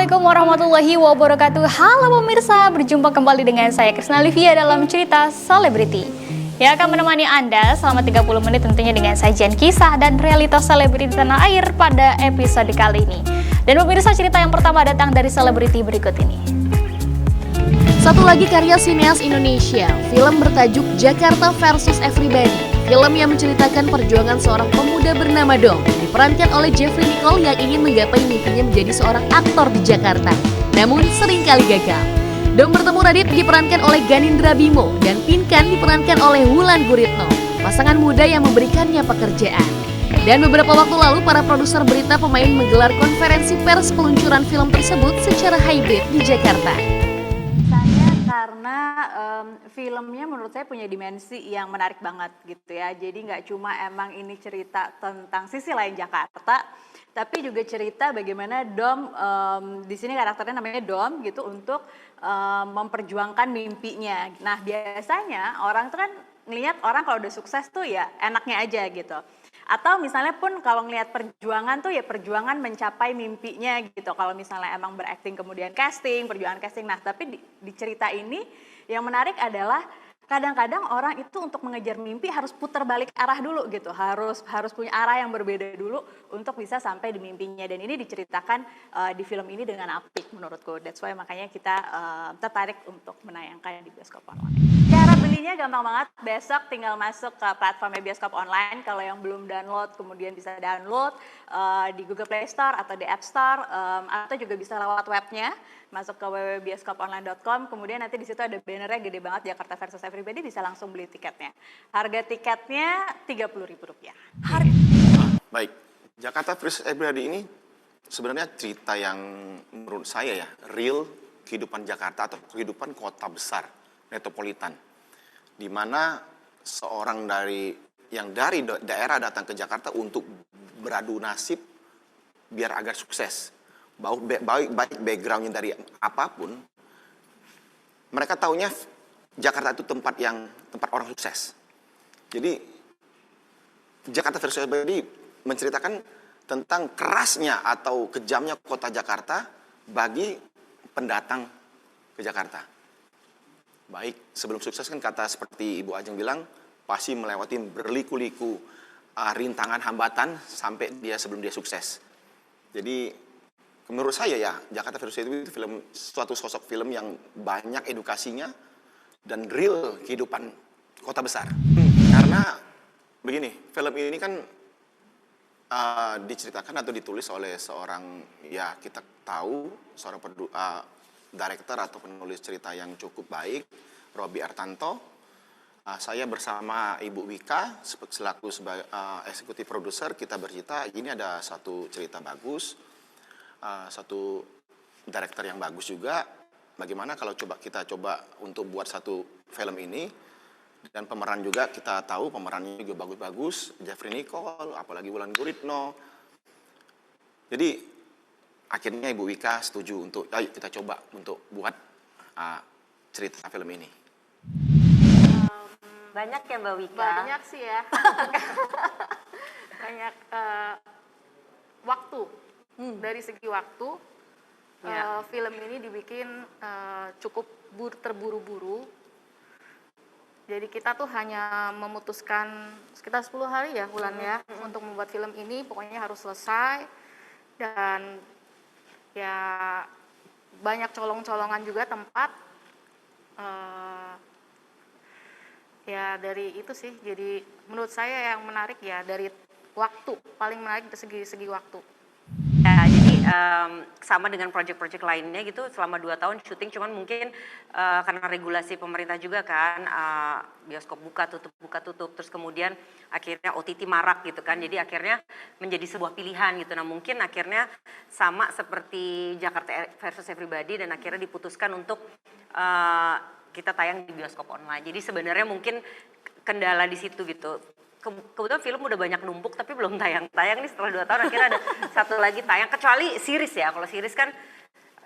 Assalamualaikum warahmatullahi wabarakatuh. Halo pemirsa, berjumpa kembali dengan saya Krisna Livia dalam cerita selebriti. Ya, akan menemani Anda selama 30 menit tentunya dengan sajian kisah dan realitas selebriti tanah air pada episode kali ini. Dan pemirsa, cerita yang pertama datang dari selebriti berikut ini. Satu lagi karya sineas Indonesia, film bertajuk Jakarta versus Everybody. Film yang menceritakan perjuangan seorang pemuda bernama Dom, diperankan oleh Jeffrey Nicole yang ingin menggapai mimpinya menjadi seorang aktor di Jakarta, namun seringkali gagal. Dom bertemu Radit diperankan oleh Ganindra Bimo dan Pinkan diperankan oleh Wulan Guritno, pasangan muda yang memberikannya pekerjaan. Dan beberapa waktu lalu para produser berita pemain menggelar konferensi pers peluncuran film tersebut secara hybrid di Jakarta. Karena filmnya menurut saya punya dimensi yang menarik banget gitu ya. Jadi nggak cuma emang ini cerita tentang sisi lain Jakarta, tapi juga cerita bagaimana Dom, di sini karakternya namanya Dom gitu, untuk memperjuangkan mimpinya. Nah biasanya orang tuh kan ngelihat orang kalau udah sukses tuh ya enaknya aja gitu. Atau misalnya pun kalau ngelihat perjuangan tuh ya perjuangan mencapai mimpinya gitu. Kalau misalnya emang berakting kemudian casting, perjuangan casting. Nah tapi di cerita ini yang menarik adalah kadang-kadang orang itu untuk mengejar mimpi harus putar balik arah dulu gitu. Harus punya arah yang berbeda dulu untuk bisa sampai di mimpinya. Dan ini diceritakan di film ini dengan apik menurutku. That's why makanya kita tertarik untuk menayangkan di bioskop online. Cara belinya gampang banget, besok tinggal masuk ke platformnya bioskop online. Kalau yang belum download, kemudian bisa download di Google Play Store atau di App Store, atau juga bisa lewat webnya, masuk ke www.bioskoponline.com. Kemudian nanti di situ ada bannernya gede banget, Jakarta versus Everybody, bisa langsung beli tiketnya. Harga tiketnya Rp30.000. Baik, Jakarta versus Everybody ini sebenarnya cerita yang menurut saya ya, real kehidupan Jakarta atau kehidupan kota besar, metropolitan, di mana seorang dari daerah datang ke Jakarta untuk beradu nasib biar agar sukses. Baik backgroundnya dari apapun, mereka taunya Jakarta itu tempat orang sukses. Jadi Jakarta versus Everybody menceritakan tentang kerasnya atau kejamnya kota Jakarta bagi pendatang ke Jakarta. Baik, sebelum sukses kan kata seperti Ibu Ajeng bilang, pasti melewati berliku-liku rintangan hambatan sampai sebelum dia sukses. Jadi menurut saya ya, Jakarta versus itu suatu sosok film yang banyak edukasinya dan real kehidupan kota besar. Karena begini, film ini kan diceritakan atau ditulis oleh seorang, ya kita tahu, seorang director atau penulis cerita yang cukup baik, Robby Artanto. Saya bersama Ibu Wika selaku sebagai eksekutif produser, kita bercerita ini ada satu cerita bagus, satu director yang bagus juga. Bagaimana kalau kita coba untuk buat satu film ini, dan pemeran juga kita tahu pemerannya juga bagus-bagus, Jeffrey Nicole, apalagi Wulan Guritno. Jadi akhirnya Ibu Wika setuju untuk ayo kita coba untuk buat cerita film ini. Banyak ya Mbak Wika? Banyak sih ya. Banyak waktu. Dari segi waktu, film ini dibikin cukup terburu-buru. Jadi kita tuh hanya memutuskan sekitar 10 hari ya Wulan ya, untuk membuat film ini, pokoknya harus selesai. Dan ya banyak colong-colongan juga tempat, ya dari itu sih. Jadi menurut saya yang menarik ya dari waktu, paling menarik dari segi waktu. Ya, jadi sama dengan proyek-proyek lainnya gitu, selama 2 tahun syuting, cuman mungkin karena regulasi pemerintah juga kan, bioskop buka tutup, terus kemudian akhirnya OTT marak gitu kan, jadi akhirnya menjadi sebuah pilihan gitu. Nah mungkin akhirnya sama seperti Jakarta versus Everybody, dan akhirnya diputuskan untuk kita tayang di bioskop online. Jadi sebenarnya mungkin kendala di situ gitu. Kebetulan film udah banyak numpuk tapi belum tayang nih, setelah 2 tahun akhirnya ada satu lagi tayang, kecuali series ya. Kalau series kan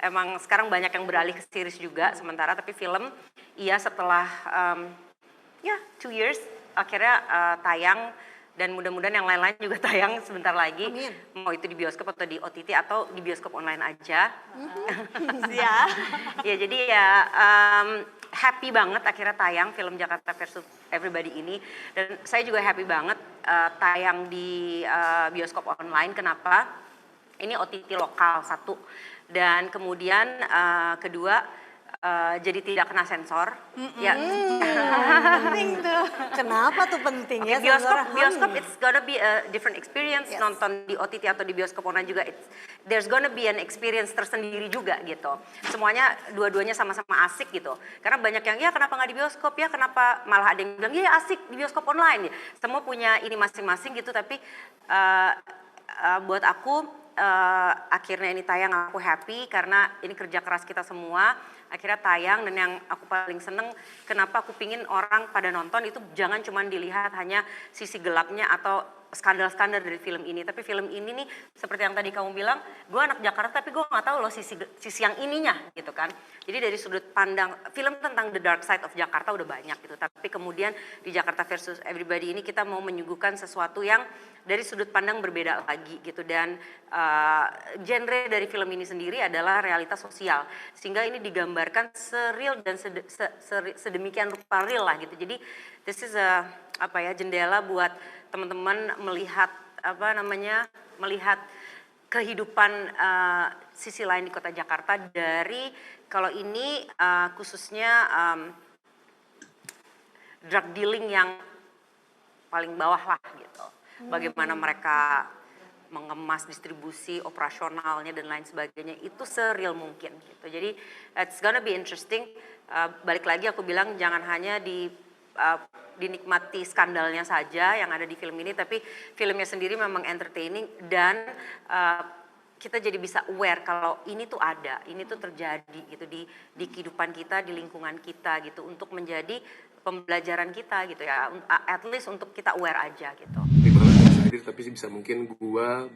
emang sekarang banyak yang beralih ke series juga sementara, tapi film iya setelah 2 years akhirnya tayang dan mudah-mudahan yang lain-lain juga tayang sebentar lagi. Amin. Mau itu di bioskop atau di OTT atau di bioskop online aja. Ya. Ya jadi ya happy banget akhirnya tayang film Jakarta versus Everybody ini, dan saya juga happy banget tayang di bioskop online. Kenapa? Ini OTT lokal satu, dan kemudian kedua jadi tidak kena sensor. Ya. Penting tuh. Kenapa tuh penting ya? Bioskop it's gonna be a different experience. Nonton di OTT atau di bioskop online juga there's gonna be an experience tersendiri juga gitu. Semuanya dua-duanya sama-sama asik gitu. Karena banyak yang ya kenapa nggak di bioskop ya, kenapa malah ada yang bilang ya asik di bioskop online. Semua punya ini masing-masing gitu, tapi buat aku akhirnya ini tayang aku happy karena ini kerja keras kita semua. Akhirnya tayang, dan yang aku paling seneng kenapa aku pingin orang pada nonton itu jangan cuma dilihat hanya sisi gelapnya atau skandal-skandal dari film ini, tapi film ini nih seperti yang tadi kamu bilang, gue anak Jakarta tapi gue nggak tahu loh sisi yang ininya gitu kan. Jadi dari sudut pandang film tentang the dark side of Jakarta udah banyak gitu, tapi kemudian di Jakarta versus Everybody ini kita mau menyuguhkan sesuatu yang dari sudut pandang berbeda lagi gitu, dan genre dari film ini sendiri adalah realitas sosial, sehingga ini digambarkan seril dan sedemikian rupa real lah gitu. Jadi this is a jendela buat teman-teman melihat melihat kehidupan sisi lain di kota Jakarta dari kalau ini khususnya drug dealing yang paling bawah lah gitu. Bagaimana mereka mengemas distribusi operasionalnya dan lain sebagainya itu seril mungkin gitu. Jadi it's gonna be interesting. Balik lagi aku bilang jangan hanya dinikmati skandalnya saja yang ada di film ini, tapi filmnya sendiri memang entertaining, dan kita jadi bisa aware kalau ini tuh ada, ini tuh terjadi gitu di kehidupan kita, di lingkungan kita gitu, untuk menjadi pembelajaran kita gitu ya, at least untuk kita aware aja gitu. Tapi bisa mungkin gua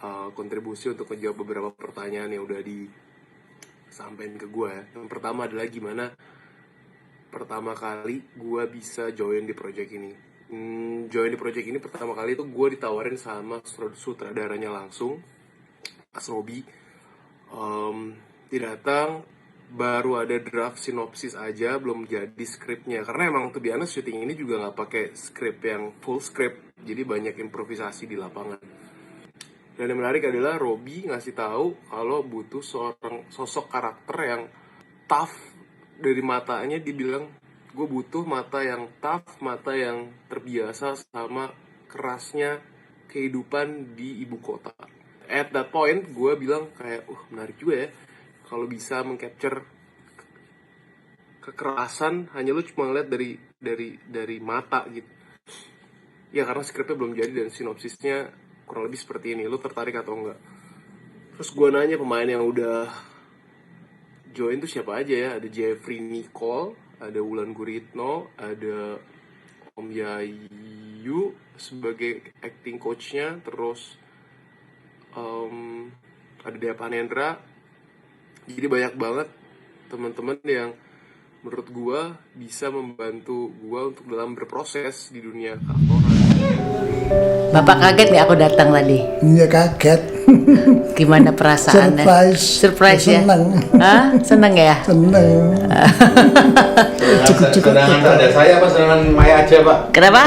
berkontribusi untuk menjawab beberapa pertanyaan yang udah disampaikan ke gua ya. Yang pertama adalah gimana pertama kali gue bisa join di project ini. Join di project ini pertama kali itu gue ditawarin sama sutradaranya langsung, Mas Robi. Dia datang, baru ada draft sinopsis aja, belum jadi skripnya. Karena emang tuh biasa syuting ini juga nggak pakai skrip yang full script, jadi banyak improvisasi di lapangan. Dan yang menarik adalah Robi ngasih tahu kalau butuh seorang sosok karakter yang tough. Dari matanya dibilang gue butuh mata yang tough, mata yang terbiasa sama kerasnya kehidupan di ibu kota. At that point gue bilang kayak menarik juga ya kalau bisa mengcapture kekerasan hanya lu cuma ngeliat dari mata gitu. Ya karena skripnya belum jadi dan sinopsisnya kurang lebih seperti ini. Lu tertarik atau enggak? Terus gue nanya pemain yang udah join tuh siapa aja ya. Ada Jeffrey Nicole, ada Wulan Guritno, ada Om Yayu sebagai acting coachnya, terus ada Dea Panendra. Jadi banyak banget teman-teman yang menurut gua bisa membantu gua untuk dalam berproses di dunia aktoran. Bapak kaget nggak aku datang tadi? Iya kaget. Gimana perasaannya? Surprise ya? Seneng. Hah? Seneng ya? Seneng. Cukup. Senangan ada saya apa senangan Maya aja Pak? Kenapa?